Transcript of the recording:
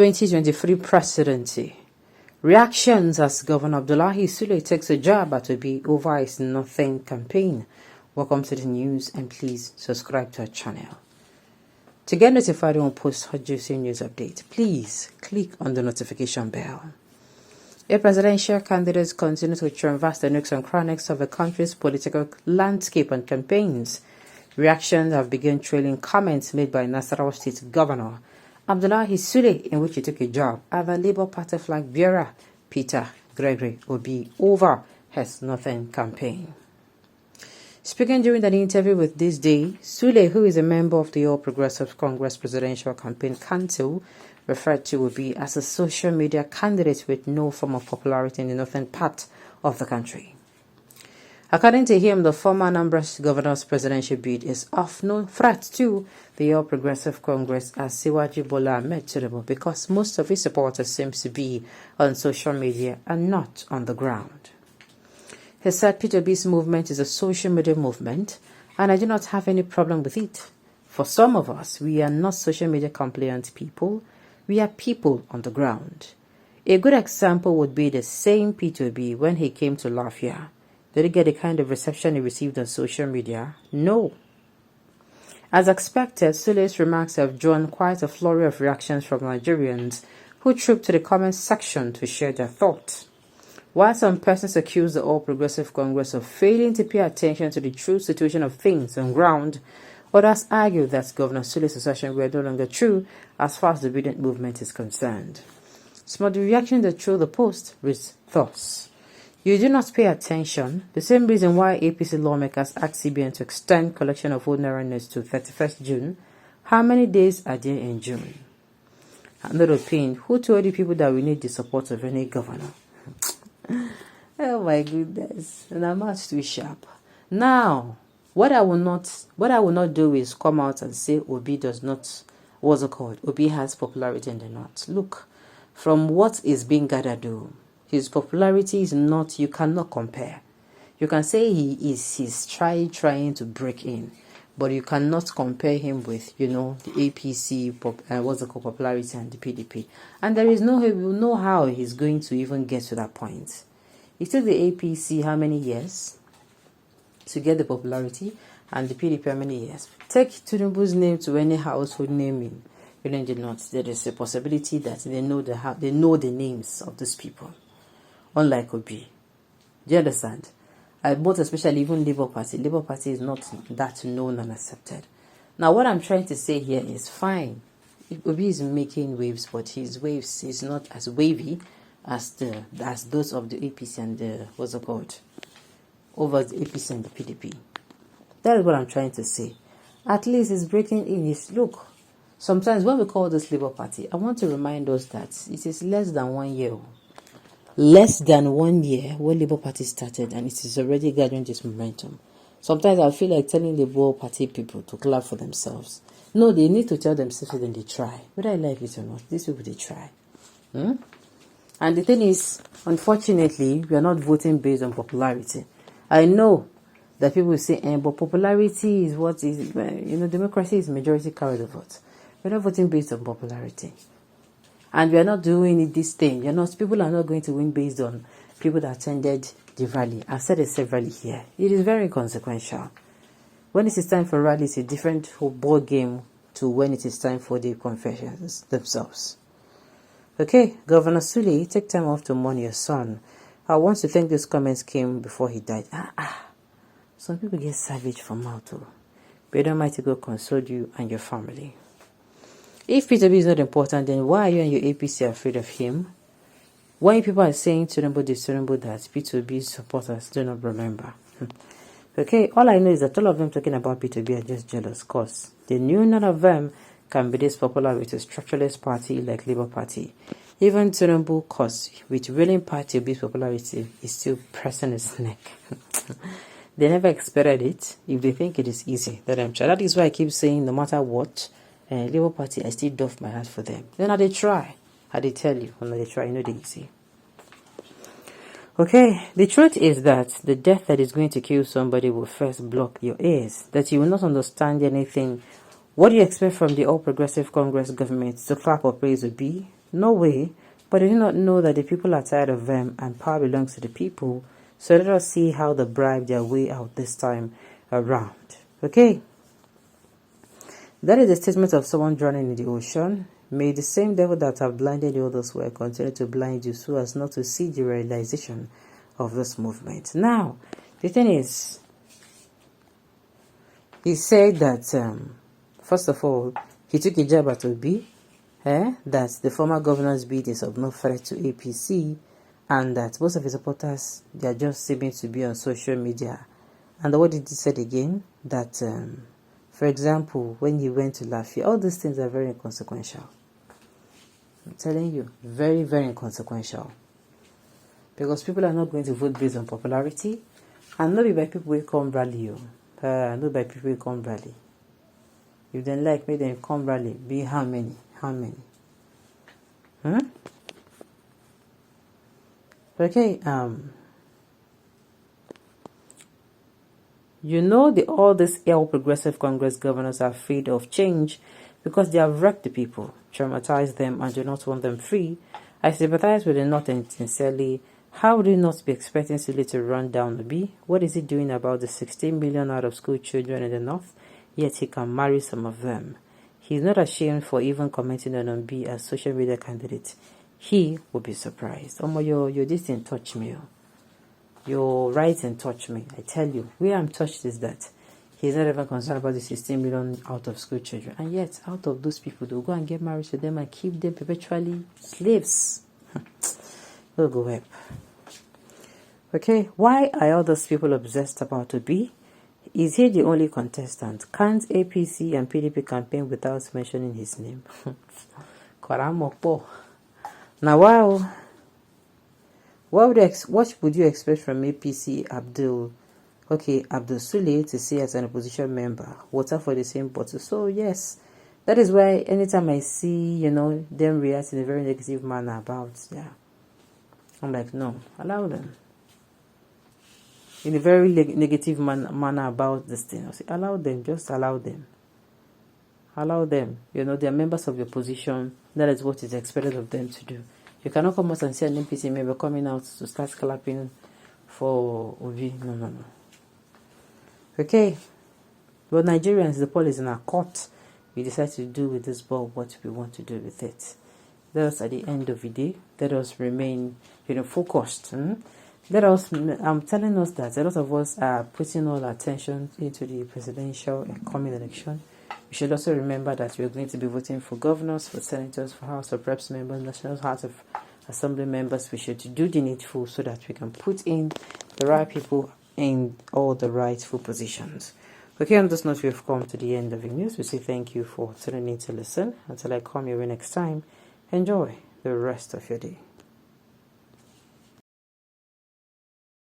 2023 presidency. Reactions as Governor Abdullahi Sule takes a jab at Obi over his Nothing campaign. Welcome to the news and please subscribe to our channel. To get notified when we post hot juicy news update, please click on the notification bell. A presidential candidate continues to canvass the nooks and crannies of the country's political landscape and campaigns. Reactions have begun trailing comments made by Nasarawa State Governor Abdullahi Sule, in which he took a jab at the Labour Party flag bearer Peter Gregory Obi over his Nothing campaign. Speaking during an interview with This Day, Sule, who is a member of the All Progressive Congress Presidential Campaign Council, referred to Obi as a social media candidate with no form of popularity in the northern part of the country. According to him, the former Anambra governor's presidential bid is of no threat to the All Progressive Congress as Siwaji Bola Ahmed Tinubu because most of his supporters seem to be on social media and not on the ground. He said P2B's movement is a social media movement and I do not have any problem with it. For some of us, we are not social media compliant people, we are people on the ground. A good example would be the same P2B when he came to Lafia. Did he get the kind of reception he received on social media? No. As expected, Sule's remarks have drawn quite a flurry of reactions from Nigerians who trooped to the comment section to share their thoughts. While some persons accuse the All Progressive Congress of failing to pay attention to the true situation of things on ground, others argue that Governor Sule's assertions were no longer true as far as the obedient movement is concerned. Some of the reactions that threw the post reads thus. You do not pay attention. The same reason why APC lawmakers asked CBN to extend collection of old Naira notes to 31st June. How many days are there in June? Another opinion. Who told the people that we need the support of any governor? Oh my goodness. And I'm not too sharp. Now, what I will not do is come out and say Obi does not, what's it called? Obi has popularity in the north. Look, from what is being gathered though, his popularity is not, you cannot compare. You can say he's trying to break in, but you cannot compare him with, the APC, popularity and the PDP. And there is no how he's going to even get to that point. It took the APC how many years to get the popularity, and the PDP how many years? Take Tinubu's name to any household name in the north. There is a possibility that they know the names of these people. Unlike Obi. Do you understand? Both especially even Labour Party. Labour Party is not that known and accepted. Now what I'm trying to say here is fine. Obi is making waves, but his waves is not as wavy as those of the APC and the over the APC and the PDP. That is what I'm trying to say. At least it's breaking in his look. Sometimes when we call this Labour Party, I want to remind us that it is less than 1 year. Less than 1 year when Labour Party started and it is already gathering this momentum. Sometimes I feel like telling Labour Party people to clap for themselves. No, they need to tell themselves that they try. Whether I like it or not, these people, they try. And the thing is, unfortunately, we are not voting based on popularity. I know that people will say, but popularity is what is, democracy is majority carry the vote. We're not voting based on popularity. And we are not doing this thing. People are not going to win based on people that attended the rally. I said it severally here. It is very consequential. When it is time for rally, it's a different ball game to when it is time for the confessions themselves. Okay, Governor Sule, take time off to mourn your son. I want to think these comments came before he died. Some people get savage from mouth. May the Almighty God console you and your family. If P2B is not important, then why are you and your APC afraid of him? Why people are saying Tinubu that P2B supporters do not remember? Okay, all I know is that all of them talking about P2B are just jealous because they knew none of them can be this popular with a structuralist party like Labour Party. Even Tinubu, cause with ruling party Obi's popularity is still pressing his neck. They never expected it. If they think it is easy, that is why I keep saying no matter what, Labour Party, I still doff my hat for them. Then they try. They tell you, when they try, they easy. Okay, the truth is that the death that is going to kill somebody will first block your ears, that you will not understand anything. What do you expect from the All Progressive Congress government to clap or praise Obi? No way. But they do not know that the people are tired of them and power belongs to the people. So let us see how they bribe their way out this time around. Okay? That is a statement of someone drowning in the ocean. May the same devil that have blinded the others will continue to blind you so as not to see the realization of this movement. Now, the thing is, he said that, first of all, he took a jab at Obi, that the former governor's bid is of no threat to APC, and that most of his supporters, they are just seeming to be on social media. And what did he say again? That, for example, when he went to Lafayette, all these things are very inconsequential. I'm telling you, very, very inconsequential. Because people are not going to vote based on popularity, and not by people will come rally. Not by people will come rally. If they like, make them come rally. Be how many? How many? Okay, you know all these All Progressive Congress governors are afraid of change because they have wrecked the people, traumatized them, and do not want them free. I sympathize with the North and sincerely. How would you not be expecting Sule to run down Obi? What is he doing about the 16 million out-of-school children in the North? Yet he can marry some of them. He's not ashamed for even commenting on Obi as social media candidate. He will be surprised. Your this thing touch me. Your writing touch me. I tell you, where I'm touched is that he's not even concerned about the 16 million out-of-school children. And yet, out of those people, they'll go and get married to them and keep them perpetually slaves. We'll go up. Okay, why are all those people obsessed about Obi? Is he the only contestant? Can't APC and PDP campaign without mentioning his name? Now, wow. What would you expect from APC Abdul Sule to see as an opposition member? Water for the same bottle. So yes, that is why anytime I see, them react in a very negative manner about, I'm like, no, allow them. In a very negative manner about this thing. I say, allow them, just allow them. Allow them. They are members of your position. That is what is expected of them to do. You cannot come out and see an NPC member coming out to start clapping for Obi. No. Okay. But Nigerians, the ball is in our court. We decide to do with this ball what we want to do with it. Let us, at the end of the day, let us remain, focused. I'm telling us that a lot of us are putting all our attention into the presidential and coming election. We should also remember that we're going to be voting for governors, for senators, for House of Reps members, National House of Assembly members. We should do the needful so that we can put in the right people in all the rightful positions. Okay, on this note, we've come to the end of the news. We say thank you for tuning in to listen. Until I come your way next time, enjoy the rest of your day.